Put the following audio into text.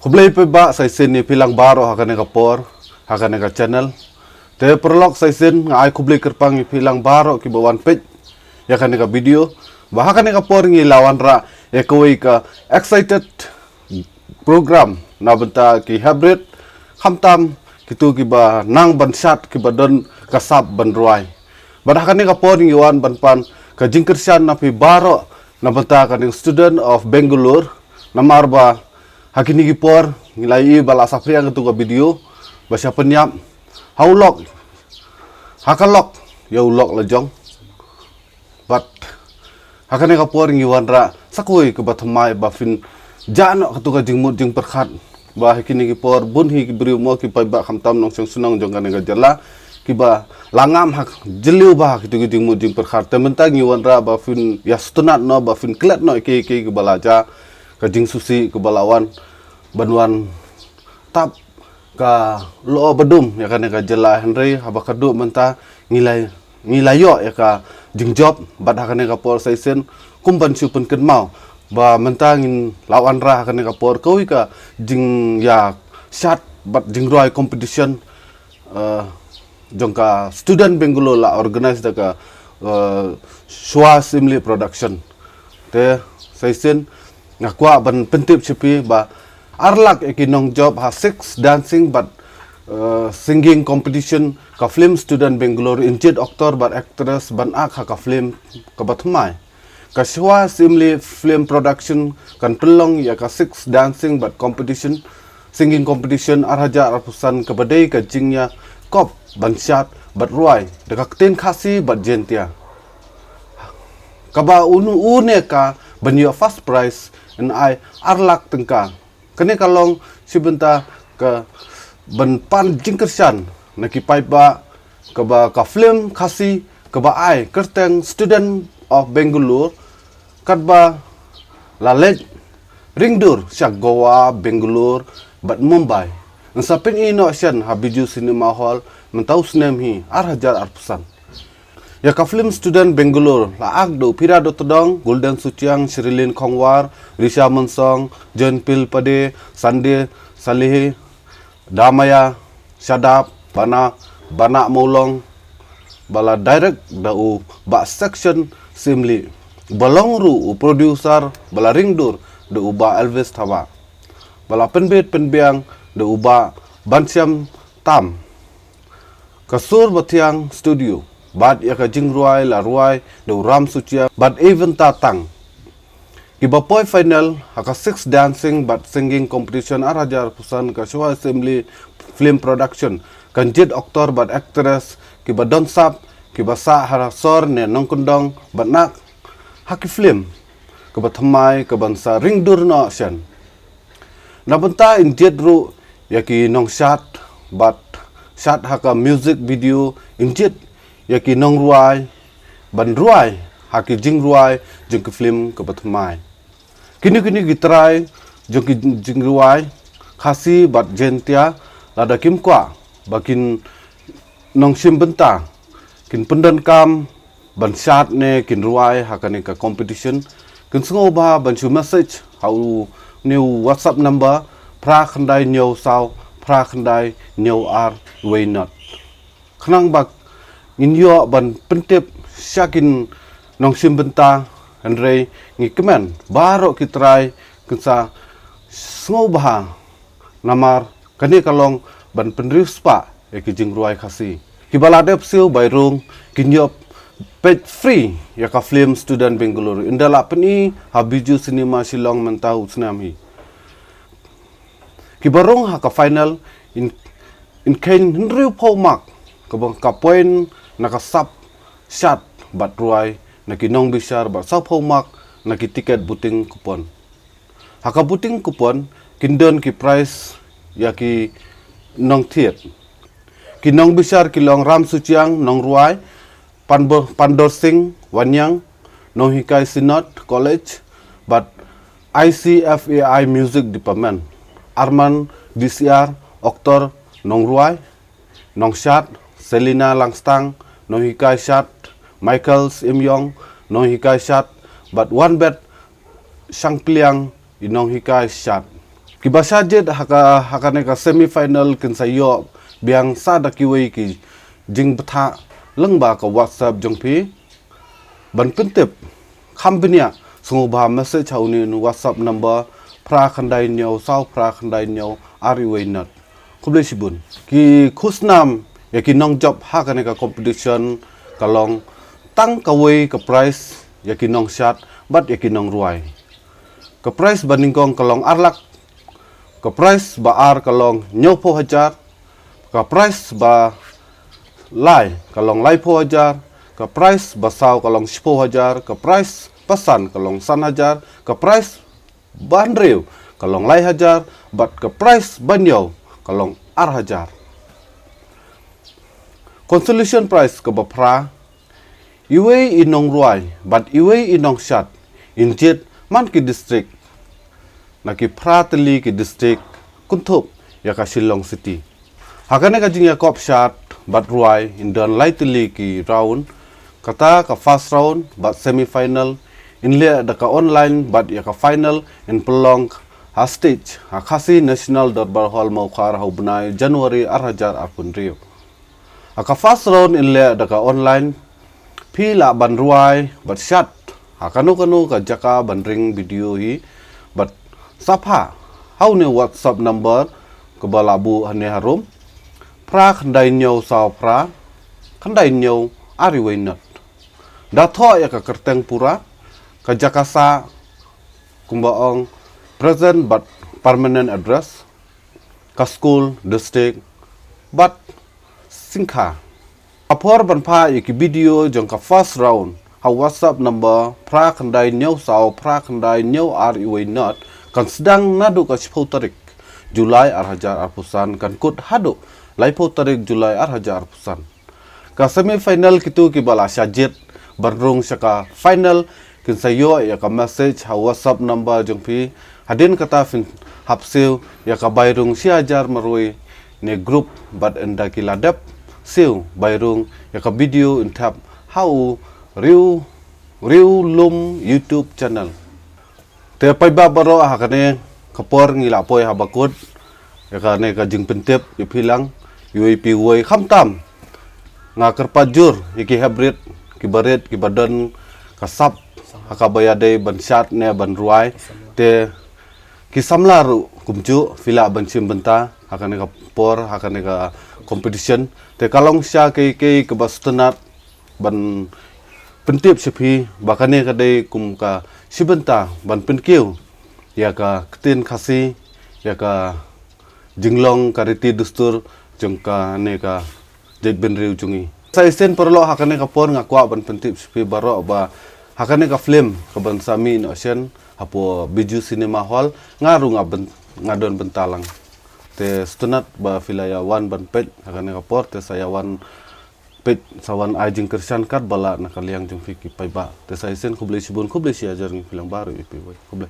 Kublay pa ba sa isin ni pilang baro hakan nga por, hakan nga channel. Te prolog sa isin nga ay kublay kerpang pilang baro ki bawan page. Yakan nga video. Ba hakan nga por ngi lawan ra ekoy ka excited program na benta ki hybrid hamtam kitu ki ba nang bansat ki ba don kasab banruay. Ba hakan nga por ngi wan banpan ka jingkersian na pi baro na benta ka ning student of Bangalore na marba hakini gipor ngilai bala sapri ang tuga video basya penyap haulok hakalok ya ulok lejong but hakane kapor ngiwan ra sakoi ke batmai bafin jano katuga jingmut jing perkhat ba hakini gipor bunhi gibriu mo ki pai ba khamtam nong sing sunang jong kan jala ki ba langam hak jeliu ba kitu jingmut jing perkhat tementa ngiwan ra bafin ya stunat no bafin klet no ke balaja kajing susi ke balawan banwan tap ka lo bedum ya kan ka jela Henry habakadu menta ngilayo ya ka jingjob bad hakan ka por saisen kumban supun ken mau ba menta ngin lawan ra hakan ka por koi ka jing ya shat bad jing roi competition jongka student Bangalore la organize da ka Shwa Assembly production te saisen ngakwa ban pentip sepi ba arlak ekinong job ha 6 dancing but singing competition ka film student Bangalore injit aktor but actress ban ak ha ka film ka batmai ka Shwa Assembly film production kan pelong ya ka 6 dancing but competition singing competition arhaja rapusan ka badai ka jingnya kop bansat but ruai dekat tin khasi but jentia kaba une ka banyo first prize and I arlak tengka kene kalong sibenta ke ban pan jingkersan nakipai ba ke ba ka film khasi ke ba ai kerteng student of Bangalore kat ba lalet ringdur syak Goa Bangalore bat Mumbai nsapin ino sian habiju cinema hall mentau snem hi arhajar arpusan ya ka film student Bangalore la ak do pira do todong Golden Suchiang Shrilin Khongwar Risha Monsong John Pil Pade Sande Salehe Damaya Shadap Bana Maulong bala direct da u ba section simli balong ru producer bala ringdur da u ba Elvis Thawa bala penbiang da u ba Bansyam Tam Kasur Batiang Studio bad ya ka jingruai la ruai do ram sucia but even tatang kiba poi final haka 6 dancing but singing competition arajar pusan ka Shwa Assembly film production kanjit aktor but actress kiba donsap kiba sa harasor ne nongkondong but nak haki film kiba thamai ka bansa ringdur no sian nabenta injit ru yaki nong shot but shot haka music video injit yaki nong ruai ban ruai haki jing ruai jing ke film ke batmai kini gitrai jing ruai khasi bat jentia lada kim kwa bakin nong sim benta kin pendan kam ban shat ne kin ruai hakane ka competition kin sngo ba ban chu message how new WhatsApp number pra khandai new sao pra khandai new ar way not khnang bak inyo ban pentip syakin nong simbenta Andre ngi kemen baro kitrai kensa sngobaha namar kani kalong ban penrispa ki jingruai khasi kibaladep siu bairung kinyo page free ya ka film student Bangalore indala peni habiju cinema Shillong mentau tsunami kibarong ha ka final in kain henriu pomak ka point nakasap shot batruai nakinong bisar bat saphomak naki tiket buting kupon haka buting kupon kindon ki price yaki nong thiet kinong bisar kilong ram suchiang nong ruai pandor singh wanyang nong hikai sinot college but ICFAI music department Arman DCR aktor nong ruai nong shot Selina Langstang no hikai shot Michael Imyong no hikai shot but one bet sang pliang inong hikai shot Kibasa jet hakane ka semifinal kin sayo biang sa dakiway ki jing betha lengba ka WhatsApp jongpi ban pentip khambnya sungubha message hauni WhatsApp number pra khandai nyau sau pra khandai nyau ariway nat kuble sibun ki khusnam ya ki nong job hakane ka competition kalong tang kawai ka price ya ki nong shat bat ya ki nong ruai ka price baningkong kalong arlak ka price ba ar kalong nyopo hajar ka price ba lai kalong lai po hajar ka price ba sau kalong sipo hajar ka price pasan kalong san hajar ka price ban rew kalong lai hajar bat ka price banyo kalong ar hajar consolation prize ka ba pra iwe inong ruai bat iwe inong shat injet man ki district naki prateli ki district kuntup ya ka Shillong City hakane ka jing ya kop shat bat ruai in don lightly ki round kata ka first round bat semi final in le da ka online bat ya ka final in pelong ha stage ha khasi national darbar hall mau khar hau bunai January 2018 aka first round in le da ka online pila ban ruai bat shat hakanu ka jaka ban ring video hi bat sapa hau ne WhatsApp number ke balabu hane harum pra khandai nyau sau pra khandai nyau ariway nat da tho ya ka kerteng pura ka jakasa kumbaong present but permanent address ka school district but singkha apor ban pha iki video jong ka first round ha WhatsApp number pra khandai nyau sau pra khandai nyau ariway nat kan sedang nadu ka 10 tarik Julai 2020 kan kut hadu lai 10 tarik Julai 2020 ka semi final kitu ki bala sajet barung saka final kin sayo ya ka message ha WhatsApp number jongpi hadin kata fin hapsiu ya ka bairung si ajar marui ne group bat enda ki ladap siu bairung ya ka video in tab how riu lum YouTube channel te pai ba baro hakane kapor ngila poi habakut ya kane ka jing pentep ipilang UAP woi khamtam nga kerpajur iki hybrid ki baret ki badan kasap hakabayade ban shat ne ban ruai te ki samlaru kumju fila ban sim benta hakane ka por hakane ka competition te kalong sya ke bastanat ban pentip sepi bakane kadai kum ka sibenta ban penkiu ya ka ketin khasi ya ka jinglong kariti dustur jongka ne ka jeg ben riu jungi sai sen perlo hakane ka por ngakwa ban pentip sepi baro ba hakane ka film ka ban sami no sen apo biju cinema hall ngaru ngadon bentalang te stunat ba filaya wan ban pet hakane ka por te saya wan pet sawan ajing kersan kat bala nakaliang jong fiki pai ba te sai sen kuble sibun kuble si ajar ng filang baru ipi boy kuble